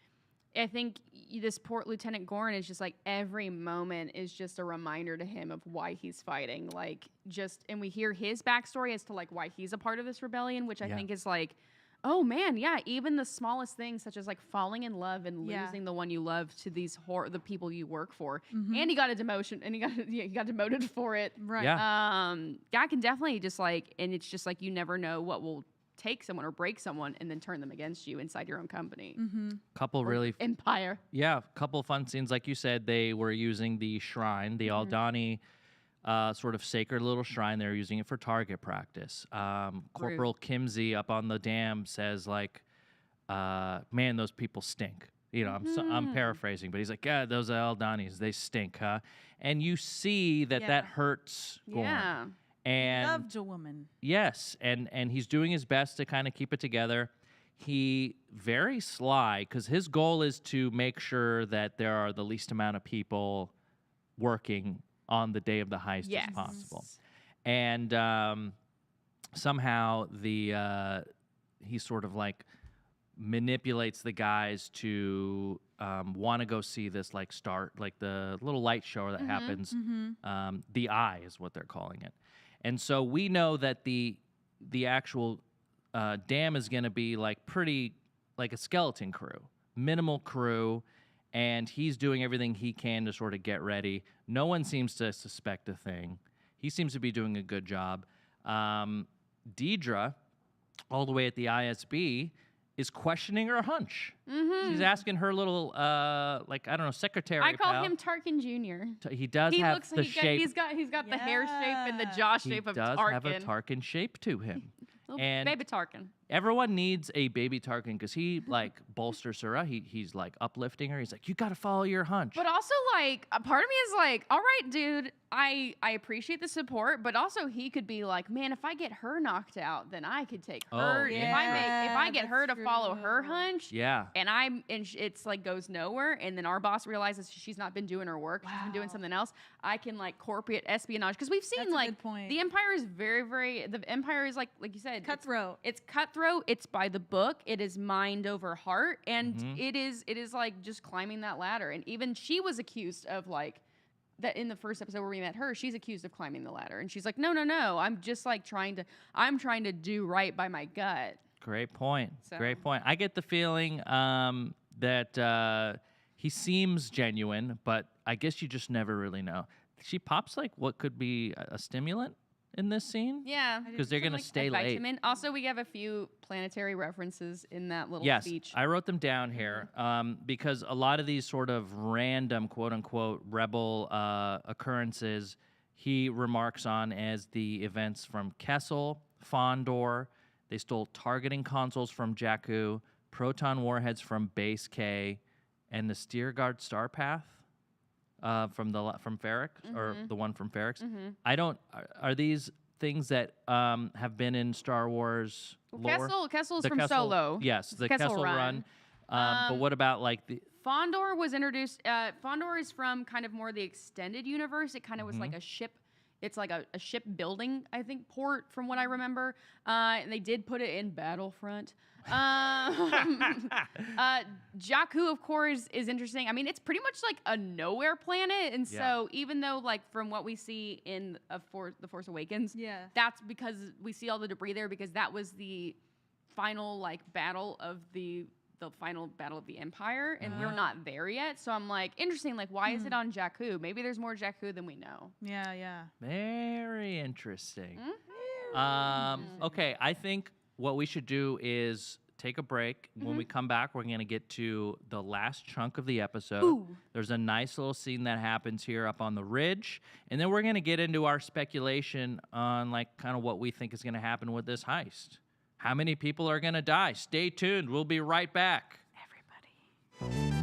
I think this poor Lieutenant Gorn is just like, every moment is just a reminder to him of why he's fighting. Like, just, and we hear his backstory as to like why he's a part of this rebellion, which I think is like, oh man, yeah, even the smallest things, such as like falling in love and losing the one you love to these the people you work for. And he got a demotion, and he got demoted for it. Right. Yeah. God can definitely just like, and it's just like, you never know what will take someone or break someone and then turn them against you inside your own company. Couple really Empire. Yeah, couple fun scenes. Like you said, they were using the shrine, the Aldani sort of sacred little shrine. They were using it for target practice. Corporal Kimsey up on the dam says, like, man, those people stink. You know, I'm paraphrasing, but he's like, yeah, those Aldanis, they stink, huh? And you see that that hurts Gorn. Yeah. And Loved a woman. yes, and he's doing his best to kind of keep it together. He very sly, because his goal is to make sure that there are the least amount of people working on the day of the heist as possible. And somehow he sort of like manipulates the guys to want to go see this like the little light show that happens. The Eye is what they're calling it. And so we know that the actual dam is going to be like pretty like a skeleton crew, minimal crew, and he's doing everything he can to sort of get ready. No one seems to suspect a thing. He seems to be doing a good job. Deidre, all the way at the ISB, is questioning her hunch. She's asking her little, like, I don't know, secretary. I call him Tarkin Jr. He does have the shape. He's got the hair shape and the jaw shape of Tarkin. He does have a Tarkin shape to him. And baby Tarkin. Everyone needs a baby Tarkin because he like bolsters her up. He's like uplifting her. He's like, you got to follow your hunch. But also, like, a part of me is like, all right, dude, I appreciate the support, but also he could be like, man, if I get her knocked out, then I could take her. If I get her to follow her hunch, and it's like goes nowhere, and then our boss realizes she's not been doing her work, she's been doing something else. I can like corporate espionage, because we've seen like the Empire is the Empire is like you said, Cutthroat. It's cutthroat. It's by the book. It is mind over heart, and it is like just climbing that ladder. And even she was accused of like that in the first episode where we met her. She's accused of climbing the ladder, and she's like, no, I'm just like trying to do right by my gut. Great point. So. Great point. I get the feeling that he seems genuine, but I guess you just never really know. She pops like what could be a stimulant in this scene. Yeah. Because they're going to stay late. Vitamin. Also, we have a few planetary references in that little speech. Yes, I wrote them down here because a lot of these sort of random, quote-unquote, rebel occurrences he remarks on as the events from Kessel, Fondor. They stole targeting consoles from Jakku, proton warheads from Base K, and the Steergard Starpath. From Ferrix, or the one from Ferrix. I don't. Are these things that have been in Star Wars lore? Kessel's from Solo. Yes, the Kessel run. But what about like the Fondor was introduced. Fondor is from kind of more the extended universe. It kind of was like a ship. It's like a ship building, I think, port from what I remember. And they did put it in Battlefront. Jakku, of course, is interesting. I mean, it's pretty much like a nowhere planet, and so even though, like, from what we see in The Force Awakens, that's because we see all the debris there, because that was the final like battle of the final battle of the Empire, and we're not there yet. So I'm like, interesting. Like, why is it on Jakku? Maybe there's more Jakku than we know. Yeah. Very interesting. Okay, I think what we should do is take a break. When we come back, we're going to get to the last chunk of the episode. Ooh. There's a nice little scene that happens here up on the ridge. And then we're going to get into our speculation on, like, kind of what we think is going to happen with this heist. How many people are going to die? Stay tuned. We'll be right back. Everybody.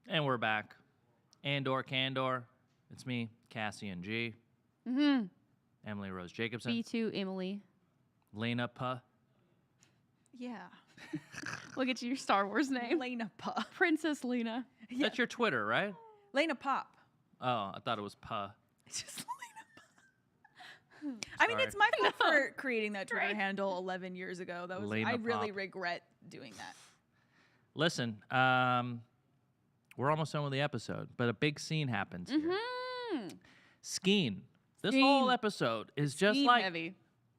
And we're back. Andor, Candor. It's me, Kassem G. Mm-hmm. Emily Rose Jacobson. B2 Emily. Lena Puh. Yeah. Look at your Star Wars name. Lena Puh. Princess Lena. Yeah. That's your Twitter, right? Lena Pop. Oh, I thought it was Puh. It's just Lena Puh. I mean, Sorry. it's my fault No. for creating that Twitter Right. handle 11 years ago. That was Lena I really Pop. regret doing that. Listen, we're almost done with the episode, but a big scene happens here. Mm-hmm. Skeen. This Skeen. whole episode is just like heavy.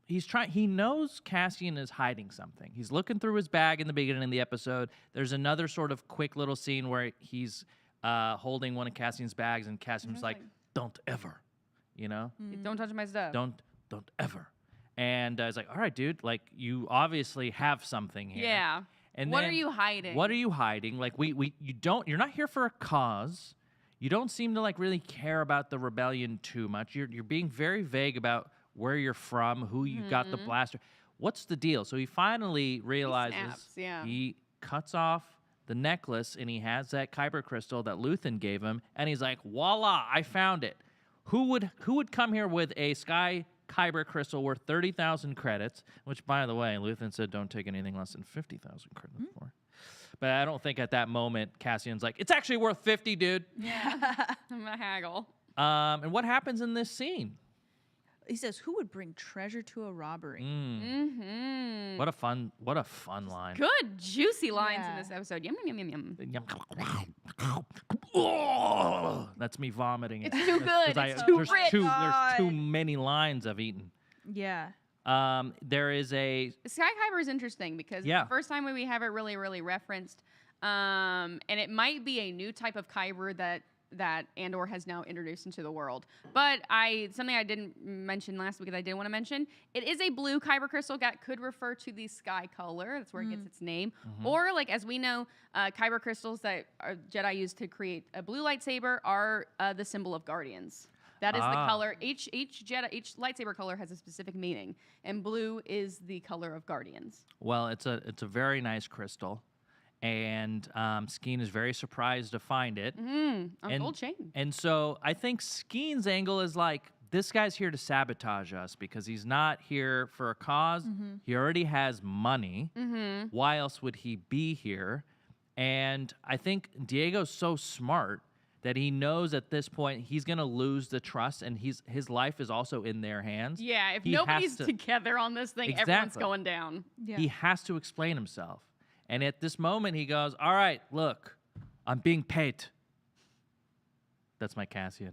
he knows Cassian is hiding something. He's looking through his bag in the beginning of the episode. There's another sort of quick little scene where he's holding one of Cassian's bags, and Cassian's like, "Don't ever," you know, Don't touch my stuff. don't ever. And it's like, all right, dude, like you obviously have something here. Yeah. And What then- are you hiding? What are you hiding? Like you're not here for a cause. You don't seem to like really care about the rebellion too much. You're being very vague about where you're from, who you got the blaster. What's the deal? So he finally realizes snaps, yeah. he cuts off the necklace and he has that kyber crystal that Luthen gave him, and he's like, voila, I found it. Who would come here with a sky kyber crystal worth 30,000 credits, which, by the way, Luthen said don't take anything less than 50,000 credits for. But I don't think at that moment Cassian's like, it's actually worth 50, dude. Yeah. I'm a haggle. And what happens in this scene? He says, "Who would bring treasure to a robbery?" Mm-hmm. What a fun line. Good, juicy lines Yeah. in this episode. Yum, yum, yum, yum. Oh, that's me vomiting. It's too good. It's too there's rich. there's too many lines I've eaten. Yeah. There is a Sky Kyber is interesting because Yeah. it's the first time we have it really, really referenced. And it might be a new type of Kyber that Andor has now introduced into the world. But something I didn't mention last week that I did want to mention, it is a blue Kyber crystal that could refer to the sky color. That's where it gets its name. Or, like, as we know, Kyber crystals that Jedi use to create a blue lightsaber are the symbol of guardians. That is the color. Each lightsaber color has a specific meaning, and blue is the color of guardians. well, it's a very nice crystal, and Skeen is very surprised to find it. A And- gold chain. And so I think Skeen's angle is like, this guy's here to sabotage us because he's not here for a cause. He already has money. Why else would he be here? And I think Diego's so smart that he knows at this point he's going to lose the trust, and his life is also in their hands. Yeah, if He has nobody's to- together on this thing, everyone's Exactly. going down. Yeah. He has to explain himself. And at this moment, he goes, all right, look, I'm being paid. That's my Cassian.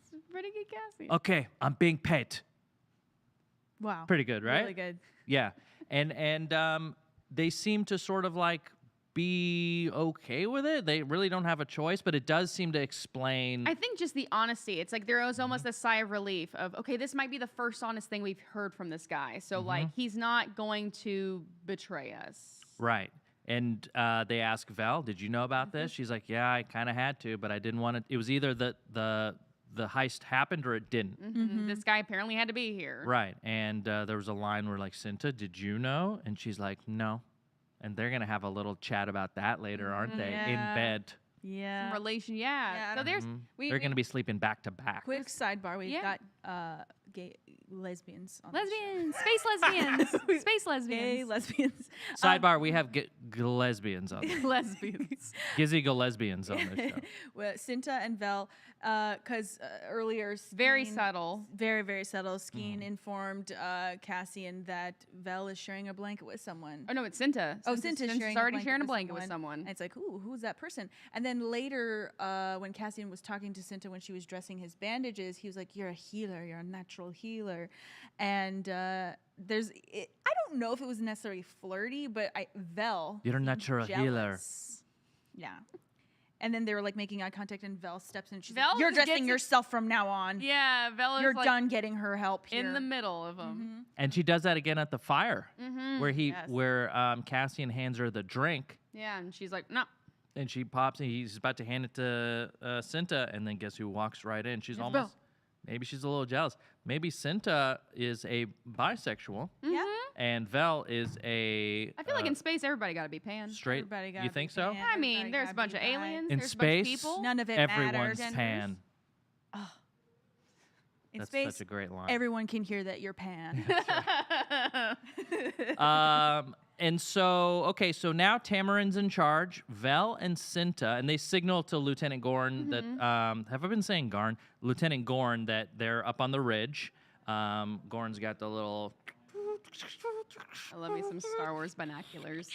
It's a pretty good Cassian. Okay, I'm being paid. Wow. Pretty good, right? Really good. Yeah. And they seem to sort of like be okay with it. They really don't have a choice, but it does seem to explain. I think just the honesty. It's like there was almost a sigh of relief of, okay, this might be the first honest thing we've heard from this guy. So like he's not going to betray us. Right. And they ask Val, did you know about this? She's like, yeah, I kind of had to, but I didn't want to. It was either the heist happened or it didn't. This guy apparently had to be here. Right. And there was a line where like, Cinta, did you know? And she's like, no. And they're going to have a little chat about that later, aren't they? In Yeah. bed. Yeah. Relation, yeah. So there's They're going to be sleeping back to back. Quick sidebar: we've Yeah. got gay lesbians. On the show. lesbians, space lesbians, space lesbians, Gay lesbians. Sidebar, we have lesbians on this. lesbians. Gizzy lesbians on this show. Well, Cinta and Vel, because earlier, Very Skeen- subtle. very very subtle. Skeen informed Cassian that Vel is sharing a blanket with someone. Oh no, it's Cinta. Oh, Cinta's Cinta's already sharing a blanket with someone. And it's like, ooh, who's that person? And then later, when Cassian was talking to Cinta when she was dressing his bandages, he was like, you're a healer, you're a natural healer. And I don't know if it was necessarily flirty, but Vel. You're a seemed natural healer. jealous. Yeah. And then they were like making eye contact, and Vel steps in. She's Vel like, you're just dressing gets- yourself from now on. Yeah, Vel is You're like done getting her help here. in the middle of them. And she does that again at the fire, where Yes. Cassian hands her the drink, Yeah, and she's like, no. and she pops, and he's about to hand it to Cinta, and then guess who walks right in? She's It's almost, Vel. maybe she's a little jealous. Maybe Cinta is a bisexual, Yeah. and Vel is a I feel like in space, everybody got to be pan. straight. Everybody gotta You be think so? pan. I mean, Everybody there's a gotta bunch be of bi. aliens. In there's a bunch of space, people. None of it Everyone's matters. pan. In That's space, such a great line. everyone can hear that you're pan. And so, okay, so now Tamarin's in charge, Vel and Cinta, and they signal to Lieutenant Gorn that, have I been saying Garn? Lieutenant Gorn, that they're up on the ridge. Gorn's got the little, I love me some Star Wars binoculars.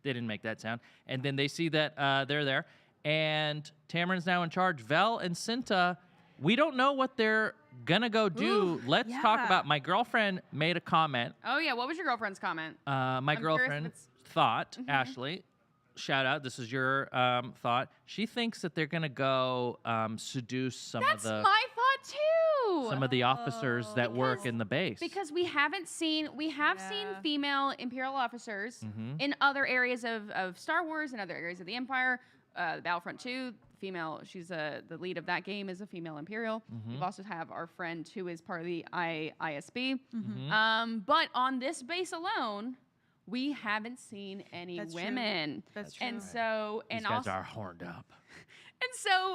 they didn't make that sound. And then they see that they're there. And Tamarin's now in charge. Vel and Cinta, we don't know what they're gonna go do. Let's talk yeah. about, my girlfriend made a comment. Oh yeah, what was your girlfriend's comment? My curious if girlfriend it's- thought, Ashley, shout out, this is your thought. She thinks that they're gonna go seduce some That's of the my thought too. some of the officers that work Because- in the base. Because we have seen Yeah. female Imperial officers in other areas of Star Wars and other areas of the Empire. Battlefront 2, female, she's the lead of that game is a female Imperial. We also have our friend who is part of the ISB. But on this base alone, we haven't seen any That's true. women. That's true. And so, These and guys also, are horned up.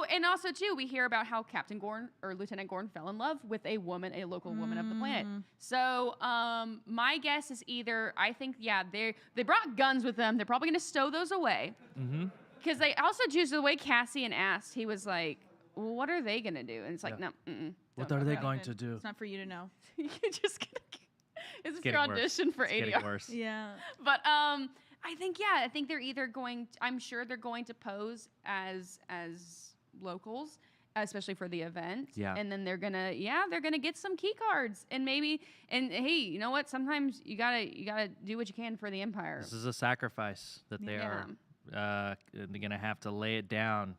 and also too, we hear about how Captain Gorn or Lieutenant Gorn fell in love with a woman, a local woman of the planet. So, my guess is either I think they brought guns with them. They're probably going to stow those away. Because they also choose the way Cassian asked. He was like, well, "What are they going to do?" And it's like, Yeah. no, What are they going to do? It's not for you to know. you just gonna. Is this getting your worse. audition for It's getting ADR? worse. Yeah. But I think they're either going. I'm sure they're going to pose as locals, especially for the event. Yeah. And then they're gonna get some key cards and maybe hey, you know what? Sometimes you gotta do what you can for the Empire. This is a sacrifice that they are they're gonna have to lay it down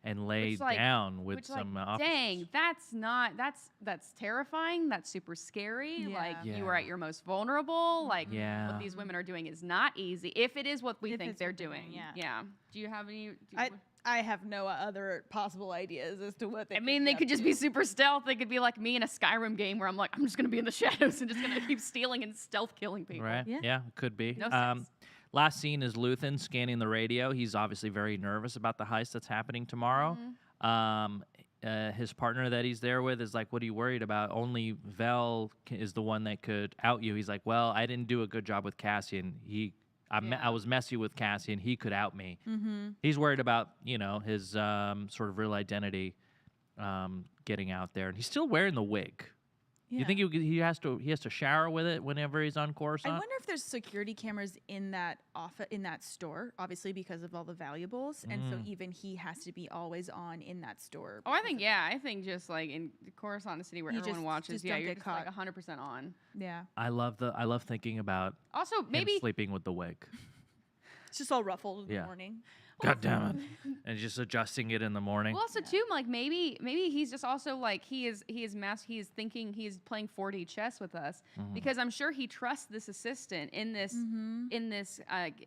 and lay Which, like- down with Which, some like, officers. dang, that's terrifying. That's super scary. Yeah. Like you Yeah. are at your most vulnerable. Like Yeah. what these women are doing is not easy. If it is what we If think it's they're what they're doing. doing, yeah. Do you have any? I have no other possible ideas as to what they. I mean, they could just be super stealth. They could be like me in a Skyrim game where I'm like, I'm just gonna be in the shadows and just gonna keep stealing and stealth killing people. Right? Yeah. Yeah, could be. No sense. Last scene is Luthen scanning the radio. He's obviously very nervous about the heist that's happening tomorrow. His partner that he's there with is like, "What are you worried about? Only Vel is the one that could out you." He's like, "Well, I didn't do a good job with Cassian. I was messy with Cassian. He could out me." He's worried about his sort of real identity getting out there, and he's still wearing the wig. You think he has to shower with it whenever he's on Coruscant? I wonder if there's security cameras in that store, obviously because of all the valuables, and so even he has to be always on in that store. Oh, I think just like in Coruscant City where everyone watches, you're just like 100% on. Yeah. I love thinking about Also, him maybe sleeping with the wig. It's just all ruffled in the morning. God damn it! And just adjusting it in the morning. Well, also too, like maybe he's just also like he is thinking he's playing 4D chess with us because I'm sure he trusts this assistant in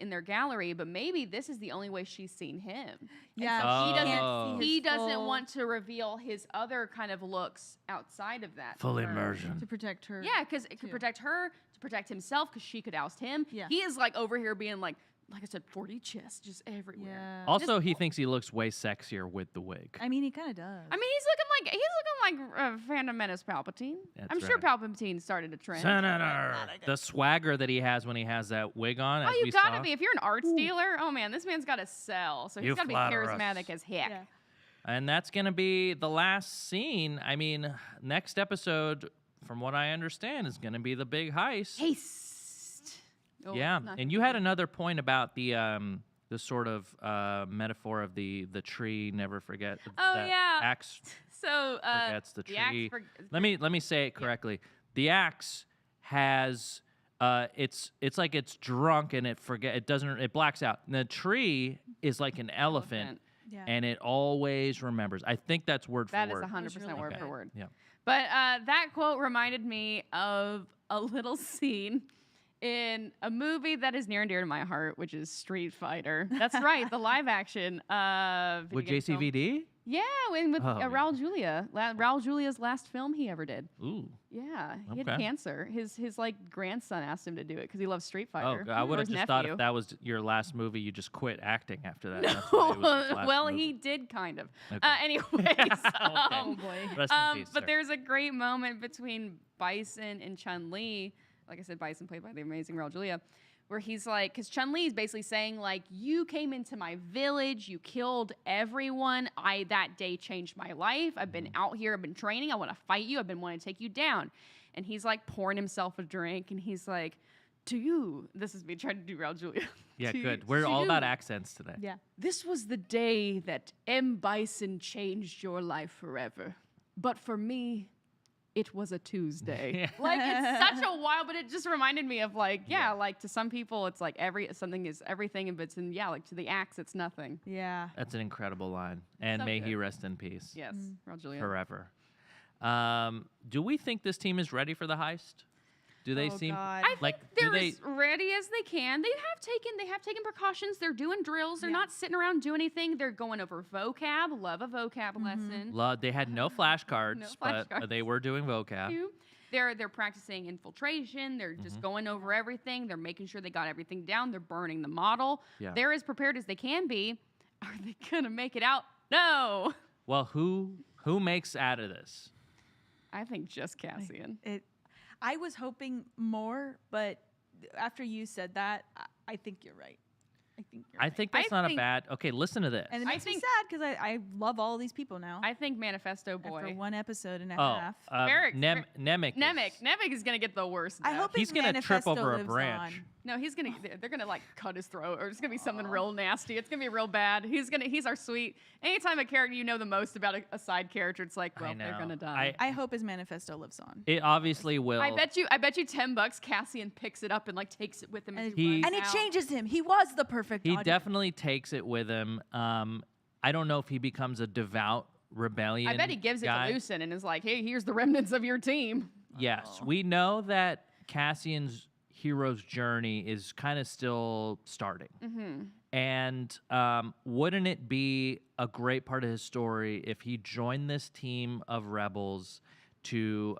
their gallery, but maybe this is the only way she's seen him. Yeah, so he doesn't want to reveal his other kind of looks outside of that. Full immersion to protect her. Yeah, because it could protect her, to protect himself, because she could oust him. Yeah. He is like over here being like I said, 4D chess just everywhere. Yeah. Also, he thinks he looks way sexier with the wig. I mean, he kind of does. I mean, he's looking like Phantom Menace Palpatine. I'm sure Palpatine started a trend. Senator, the swagger that he has when he has that wig on. Oh, you gotta be. If you're an arts dealer, oh man, this man's gotta sell. So he's gotta be charismatic as heck. Yeah. And that's gonna be the last scene. I mean, next episode, from what I understand, is gonna be the big heist. Oh, yeah, and you had another point about the sort of metaphor of the tree. Never forget. Axe. So forgets the tree. Let me say it correctly. The axe has it's like it's drunk and it blacks out. And the tree is like an elephant. Yeah. And it always remembers. I think that's word for word. That is 100% word for word. Yeah. But that quote reminded me of a little scene in a movie that is near and dear to my heart, which is Street Fighter. That's right, the live action. With JCVD? Yeah, with Raul Julia. Raul Julia's last film he ever did. Ooh. Yeah, he had cancer. His like grandson asked him to do it because he loves Street Fighter. Oh, I would have just thought if that was your last movie, you just quit acting after that. That's No, why it was his last well, movie. he did kind of. Okay. Anyways, Oh boy. Rest in peace, but sir. there's a great moment between Bison and Chun-Li. Like I said, Bison played by the amazing Raul Julia, where he's like, because Chun-Li is basically saying like, you came into my village, you killed everyone. That day changed my life. I've been out here, I've been training. I want to fight you. I've been wanting to take you down. And he's like pouring himself a drink, and he's like, to you, this is me trying to do Raul Julia. Yeah, good. We're all about accents today. Yeah. This was the day that M. Bison changed your life forever. But for me, it was a Tuesday. Like, it's such a while, but it just reminded me of like, like to some people, it's like something is everything, but like to the axe, it's nothing. Yeah. That's an incredible line. And So may good. he rest in peace. Yes, Raul Julia. Forever. Do we think this team is ready for the heist? Do they seem God. I like think they're as ready as they can. They have taken precautions. They're doing drills. They're not sitting around doing anything. They're going over vocab. Love a vocab lesson. They had no flashcards, but they were doing vocab. They're practicing infiltration. They're just going over everything. They're making sure they got everything down. They're burning the model. Yeah. They're as prepared as they can be. Are they gonna make it out? No. Well, who makes out of this? I think just Cassian. I was hoping more, but after you said that, I think you're right. I think that's not a bad. Okay, listen to this. And it makes me sad because I love all of these people now. I think Manifesto Boy. After one episode and a half. Nemec. Nemec is gonna get the worst. I hope he's gonna trip over a branch. On. No, they're gonna like cut his throat, or it's gonna be something real nasty. It's gonna be real bad. He's our sweet. Anytime a character you know the most about a side character, it's like, well, they're gonna die. I hope his manifesto lives on. It obviously will. I bet you $10 Cassian picks it up and like takes it with him. And it changes him. He was the perfect He audience. definitely takes it with him. I don't know if he becomes a devout rebellion. I bet he gives guy. it to Lucen and is like, hey, here's the remnants of your team. Yes, we know that Cassian's hero's journey is kind of still starting. And wouldn't it be a great part of his story if he joined this team of rebels to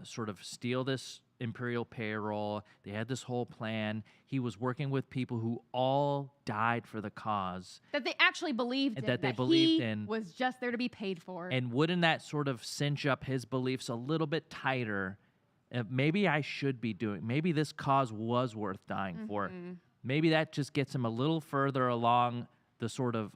sort of steal this Imperial payroll? They had this whole plan. He was working with people who all died for the cause. That they actually believed in. That they believed he in. Was just there to be paid for. And wouldn't that sort of cinch up his beliefs a little bit tighter? Maybe I should be doing, maybe this cause was worth dying for. Maybe that just gets him a little further along the sort of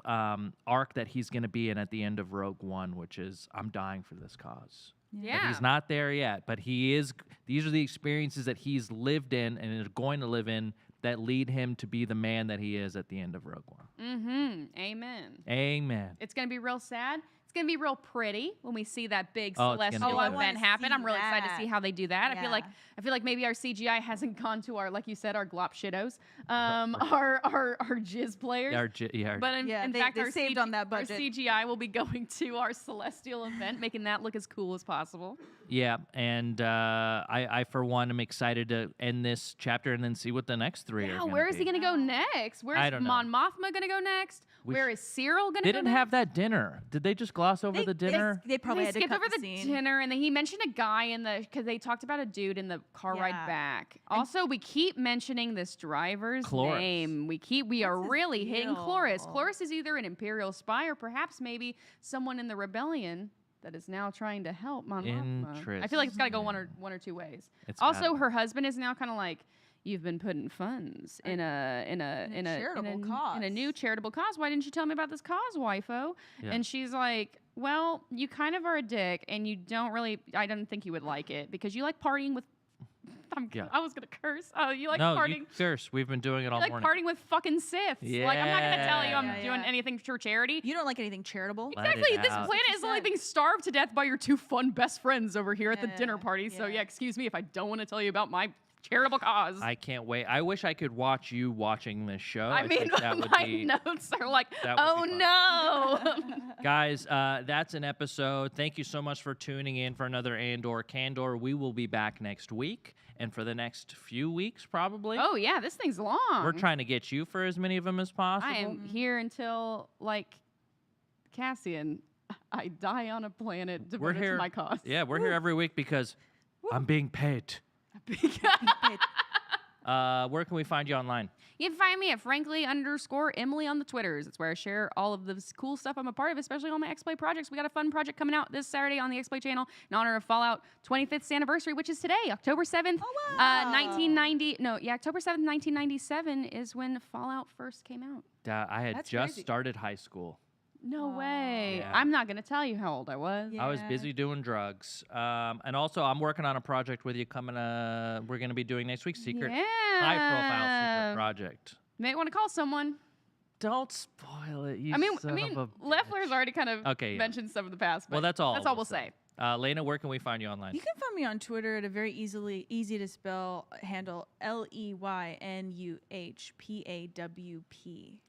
arc that he's going to be in at the end of Rogue One, which is, I'm dying for this cause. Yeah. But he's not there yet. But he is. These are the experiences that he's lived in and is going to live in that lead him to be the man that he is at the end of Rogue One. Amen. Amen. It's going to be real sad. It's going to be real pretty when we see that big Oh, it's gonna be celestial good. I wanna event happen. see I'm really excited to that. see how they do that. Yeah. I feel like maybe our CGI hasn't gone to our, like you said, our glop shittos, our jizz players. But in they- fact, they our saved on that our budget. CGI will be going to our celestial event, making that look as cool as possible. Yeah, and I for one am excited to end this chapter and then see what the next three are. Yeah, Gonna where is he be. going to go next? Where's don't know. Mon Mothma going to go next? Where is Cyril going to They go didn't next? have that dinner. Did they just gloss over the dinner? They probably They had to skipped cut over the the scene. dinner, and then he mentioned a guy in the because they talked about a dude in the car ride Yeah. back. Also, we keep mentioning this driver's Cloris. name. We are What's his really hitting Cloris. deal? Cloris is either an Imperial spy or perhaps maybe someone in the rebellion that is now trying to help Mon Mothma. I feel like it's got to go one or two ways. It's gotta Also, go. her husband is now kind of like, you've been putting funds in a charitable cause. in a new charitable cause. Why didn't you tell me about this cause, wifo? Yeah. And she's like, well, you kind of are a dick, and you don't really. I don't think you would like it because you like partying with. Yeah. I was gonna curse. Oh, you like no, partying. you curse. We've been doing it all You like morning. partying with fucking Siths. Like, I'm not gonna tell you I'm Yeah. doing anything for charity. You don't like anything charitable? Let it Exactly. This out. planet is only being starved to death by your two fun best friends over here at the dinner Yeah, party. So yeah. yeah, excuse me if I don't want to tell you about my charitable cause. I can't wait. I wish I could watch you watching this show. I mean, think that would my be notes are like, that would oh be no. guys. That's an episode. Thank you so much for tuning in for another Andor Candor. We will be back next week and for the next few weeks probably. Oh yeah, this thing's long. We're trying to get you for as many of them as possible. I am here until like Cassian. I die on a planet devoted to my cause. Yeah, we're here every week because I'm being paid. Where can we find you online? You can find me at frankly_Emily on the Twitters. It's where I share all of this cool stuff I'm a part of, especially all my X-Play projects. We got a fun project coming out this Saturday on the X-Play channel in honor of Fallout 25th anniversary, which is today, October 7th, Oh, wow. 1990. No, yeah, October 7th, 1997 is when Fallout first came out. I had That's just crazy. started high school. No way. Yeah. I'm not going to tell you how old I was. Yeah. I was busy doing drugs. And also, I'm working on a project with you coming. We're going to be doing next week. High-profile secret project. May want to call someone. Don't spoil it. You I mean, son of a Leffler's bitch. already kind of Okay, yeah. mentioned stuff in the past. But Well, that's all. That's all we'll say. Lena, where can we find you online? You can find me on Twitter at a very easy to spell handle LEYNUHPAWP.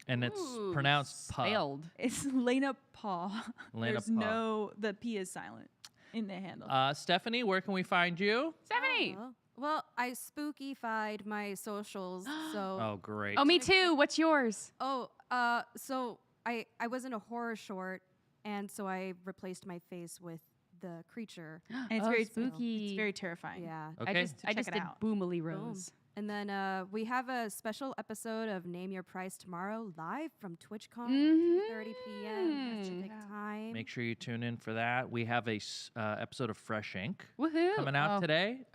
And it's Ooh, pronounced Puh. spelled. It's Lena Paw. Lena There's Paw. the P is silent in the handle. Stephanie, where can we find you? Stephanie. Well, I spookified my socials, so Oh, great. Oh, me too. What's yours? so I was in a horror short, and so I replaced my face with the creature. and it's Oh, very spooky. It's very terrifying. Yeah. Okay. I just check it did out. Boomily Boom. Rose. And then we have a special episode of Name Your Price tomorrow, live from TwitchCon Mhm. at 2:30 p.m. Pacific Yeah. time. Make sure you tune in for that. We have a episode of Fresh Ink Woohoo. coming out Oh, today.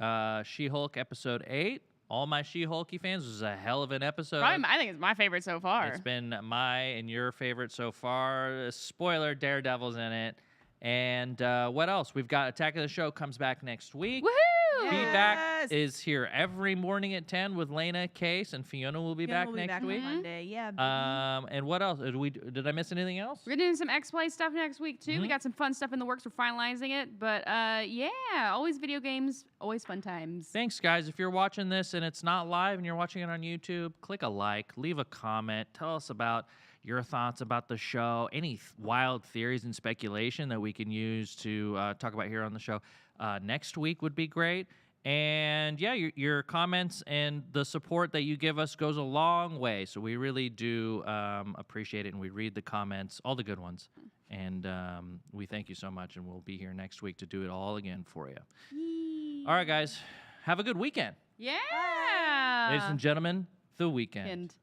She-Hulk episode 8. All my She-Hulky fans, this is a hell of an episode. I think it's my favorite so far. It's been my and your favorite so far. Spoiler, Daredevil's in it. And what else? We've got Attack of the Show comes back next week. Woohoo. Feedback Yes. is here every morning at 10 with Lena, Case, and Fiona will be back next on week. Monday. Yeah. And what else? Did I miss anything else? We're doing some X-Play stuff next week, too. We Mhm. got some fun stuff in the works. We're finalizing it. But, yeah, always video games, always fun times. Thanks, guys. If you're watching this and it's not live and you're watching it on YouTube, click a like, leave a comment, tell us about your thoughts about the show, any wild theories and speculation that we can use to talk about here on the show. Next week would be great. And yeah, your comments and the support that you give us goes a long way. So we really do appreciate it, and we read the comments, all the good ones. And we thank you so much, and we'll be here next week to do it all again for you. All right, guys, have a good weekend. Yeah. Ladies and gentlemen, the weekend. And